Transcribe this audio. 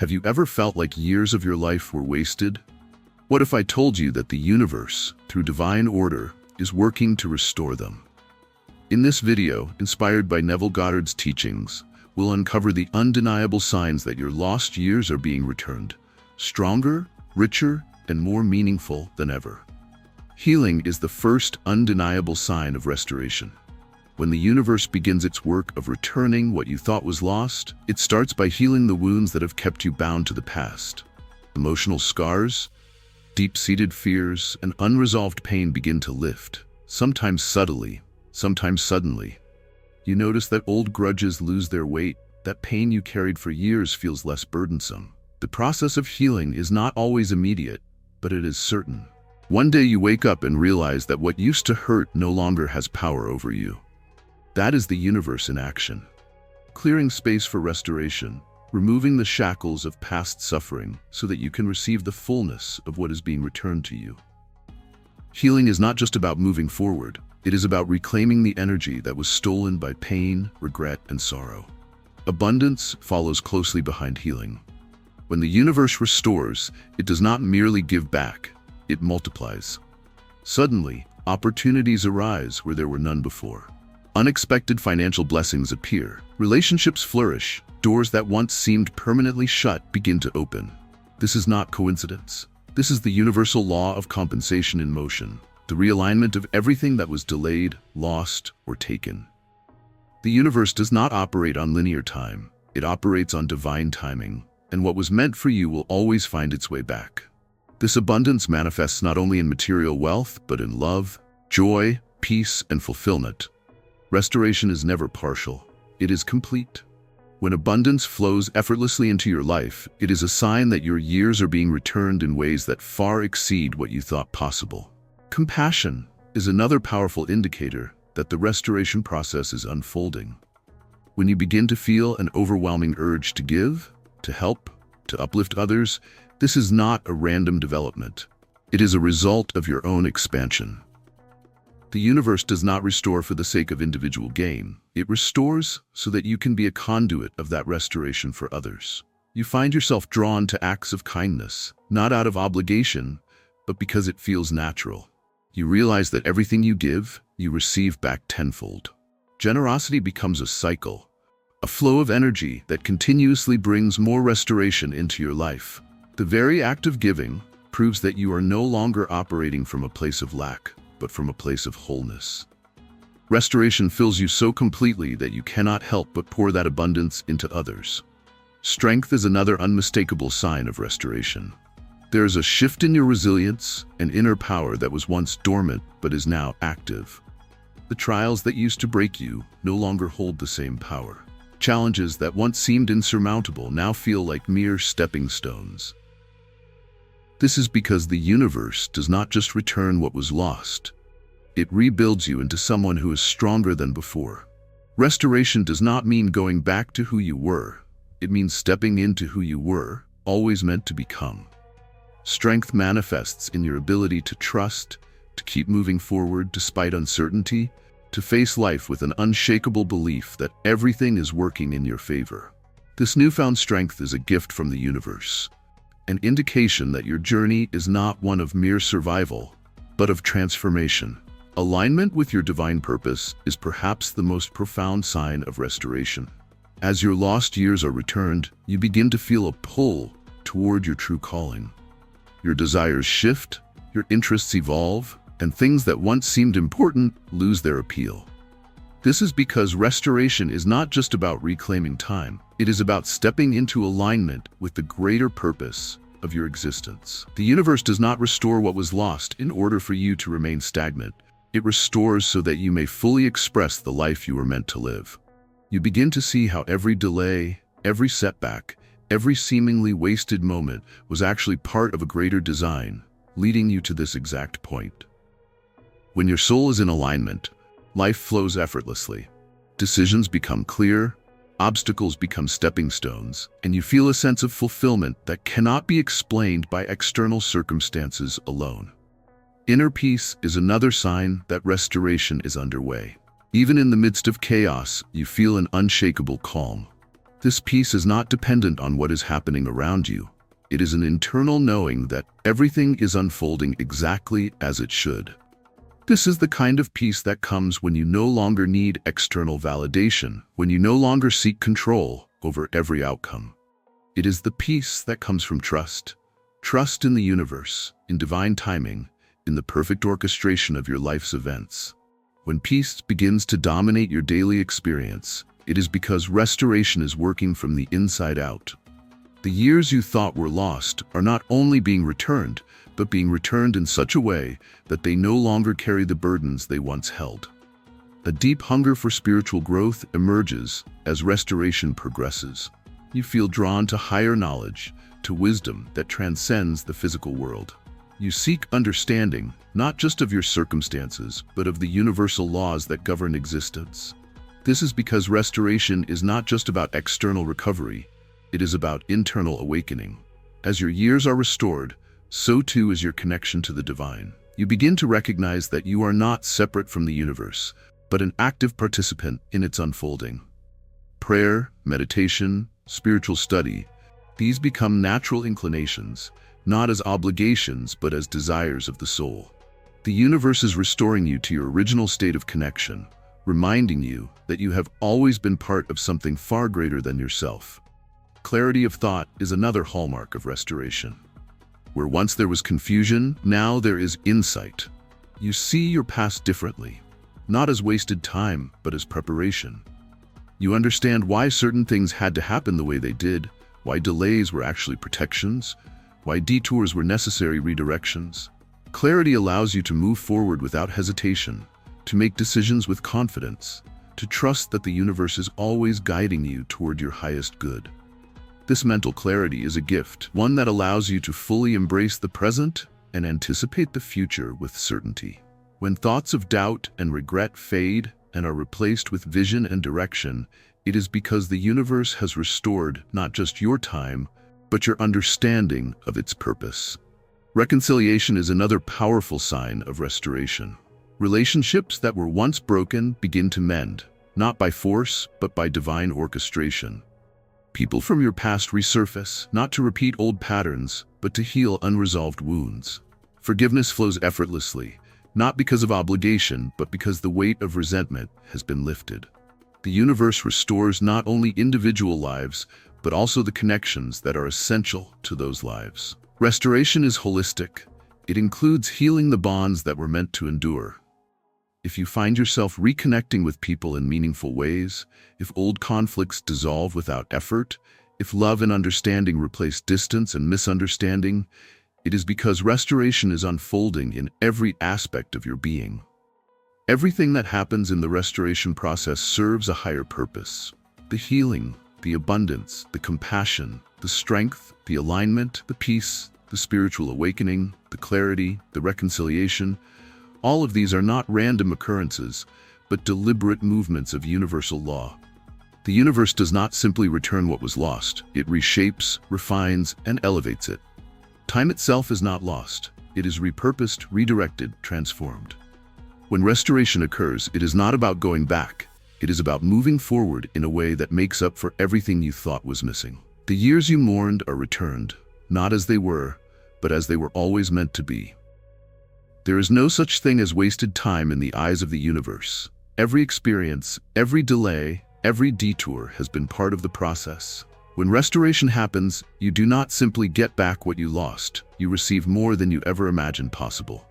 Have you ever felt like years of your life were wasted? What if I told you that the universe, through divine order, is working to restore them? In this video, inspired by Neville Goddard's teachings, we'll uncover the undeniable signs that your lost years are being returned, stronger, richer, and more meaningful than ever. Healing is the first undeniable sign of restoration. When the universe begins its work of returning what you thought was lost, it starts by healing the wounds that have kept you bound to the past. Emotional scars, deep-seated fears, and unresolved pain begin to lift, sometimes subtly, sometimes suddenly. You notice that old grudges lose their weight, that pain you carried for years feels less burdensome. The process of healing is not always immediate, but it is certain. One day you wake up and realize that what used to hurt no longer has power over you. That is the universe in action, clearing space for restoration, removing the shackles of past suffering so that you can receive the fullness of what is being returned to you. Healing is not just about moving forward, it is about reclaiming the energy that was stolen by pain, regret, and sorrow. Abundance follows closely behind healing. When the universe restores, it does not merely give back, it multiplies. Suddenly, opportunities arise where there were none before. Unexpected financial blessings appear, relationships flourish, doors that once seemed permanently shut begin to open. This is not coincidence. This is the universal law of compensation in motion, the realignment of everything that was delayed, lost, or taken. The universe does not operate on linear time. It operates on divine timing, and what was meant for you will always find its way back. This abundance manifests not only in material wealth, but in love, joy, peace, and fulfillment. Restoration is never partial. It is complete. When abundance flows effortlessly into your life, it is a sign that your years are being returned in ways that far exceed what you thought possible. Compassion is another powerful indicator that the restoration process is unfolding. When you begin to feel an overwhelming urge to give, to help, to uplift others, this is not a random development. It is a result of your own expansion. The universe does not restore for the sake of individual gain. It restores so that you can be a conduit of that restoration for others. You find yourself drawn to acts of kindness, not out of obligation, but because it feels natural. You realize that everything you give, you receive back tenfold. Generosity becomes a cycle, a flow of energy that continuously brings more restoration into your life. The very act of giving proves that you are no longer operating from a place of lack, but from a place of wholeness. Restoration fills you so completely that you cannot help but pour that abundance into others. Strength is another unmistakable sign of restoration. There is a shift in your resilience and inner power that was once dormant but is now active. The trials that used to break you no longer hold the same power. Challenges that once seemed insurmountable now feel like mere stepping stones. This is because the universe does not just return what was lost. It rebuilds you into someone who is stronger than before. Restoration does not mean going back to who you were. It means stepping into who you were, always meant to become. Strength manifests in your ability to trust, to keep moving forward despite uncertainty, to face life with an unshakable belief that everything is working in your favor. This newfound strength is a gift from the universe, an indication that your journey is not one of mere survival, but of transformation. Alignment with your divine purpose is perhaps the most profound sign of restoration. As your lost years are returned, you begin to feel a pull toward your true calling. Your desires shift, your interests evolve, and things that once seemed important lose their appeal. This is because restoration is not just about reclaiming time. It is about stepping into alignment with the greater purpose of your existence. The universe does not restore what was lost in order for you to remain stagnant. It restores so that you may fully express the life you were meant to live. You begin to see how every delay, every setback, every seemingly wasted moment was actually part of a greater design, leading you to this exact point. When your soul is in alignment, life flows effortlessly. Decisions become clear, obstacles become stepping stones, and you feel a sense of fulfillment that cannot be explained by external circumstances alone. Inner peace is another sign that restoration is underway. Even in the midst of chaos, you feel an unshakable calm. This peace is not dependent on what is happening around you. It is an internal knowing that everything is unfolding exactly as it should. This is the kind of peace that comes when you no longer need external validation, when you no longer seek control over every outcome. It is the peace that comes from trust. Trust in the universe, in divine timing, in the perfect orchestration of your life's events. When peace begins to dominate your daily experience, it is because restoration is working from the inside out. The years you thought were lost are not only being returned, but being returned in such a way that they no longer carry the burdens they once held. A deep hunger for spiritual growth emerges as restoration progresses. You feel drawn to higher knowledge, to wisdom that transcends the physical world. You seek understanding, not just of your circumstances, but of the universal laws that govern existence. This is because restoration is not just about external recovery, it is about internal awakening. As your years are restored, so too is your connection to the divine. You begin to recognize that you are not separate from the universe, but an active participant in its unfolding. Prayer, meditation, spiritual study, these become natural inclinations, not as obligations but as desires of the soul. The universe is restoring you to your original state of connection, reminding you that you have always been part of something far greater than yourself. Clarity of thought is another hallmark of restoration. Where once there was confusion, now there is insight. You see your past differently, not as wasted time, but as preparation. You understand why certain things had to happen the way they did, why delays were actually protections, why detours were necessary redirections. Clarity allows you to move forward without hesitation, to make decisions with confidence, to trust that the universe is always guiding you toward your highest good. This mental clarity is a gift, one that allows you to fully embrace the present and anticipate the future with certainty. When thoughts of doubt and regret fade and are replaced with vision and direction, it is because the universe has restored not just your time, but your understanding of its purpose. Reconciliation is another powerful sign of restoration. Relationships that were once broken begin to mend, not by force, but by divine orchestration. People from your past resurface, not to repeat old patterns, but to heal unresolved wounds. Forgiveness flows effortlessly, not because of obligation, but because the weight of resentment has been lifted. The universe restores not only individual lives, but also the connections that are essential to those lives. Restoration is holistic. It includes healing the bonds that were meant to endure. If you find yourself reconnecting with people in meaningful ways, if old conflicts dissolve without effort, if love and understanding replace distance and misunderstanding, it is because restoration is unfolding in every aspect of your being. Everything that happens in the restoration process serves a higher purpose. The healing, the abundance, the compassion, the strength, the alignment, the peace, the spiritual awakening, the clarity, the reconciliation, all of these are not random occurrences, but deliberate movements of universal law. The universe does not simply return what was lost. It reshapes, refines, and elevates it. Time itself is not lost. It is repurposed, redirected, transformed. When restoration occurs, it is not about going back. It is about moving forward in a way that makes up for everything you thought was missing. The years you mourned are returned, not as they were, but as they were always meant to be. There is no such thing as wasted time in the eyes of the universe. Every experience, every delay, every detour has been part of the process. When restoration happens, you do not simply get back what you lost. You receive more than you ever imagined possible.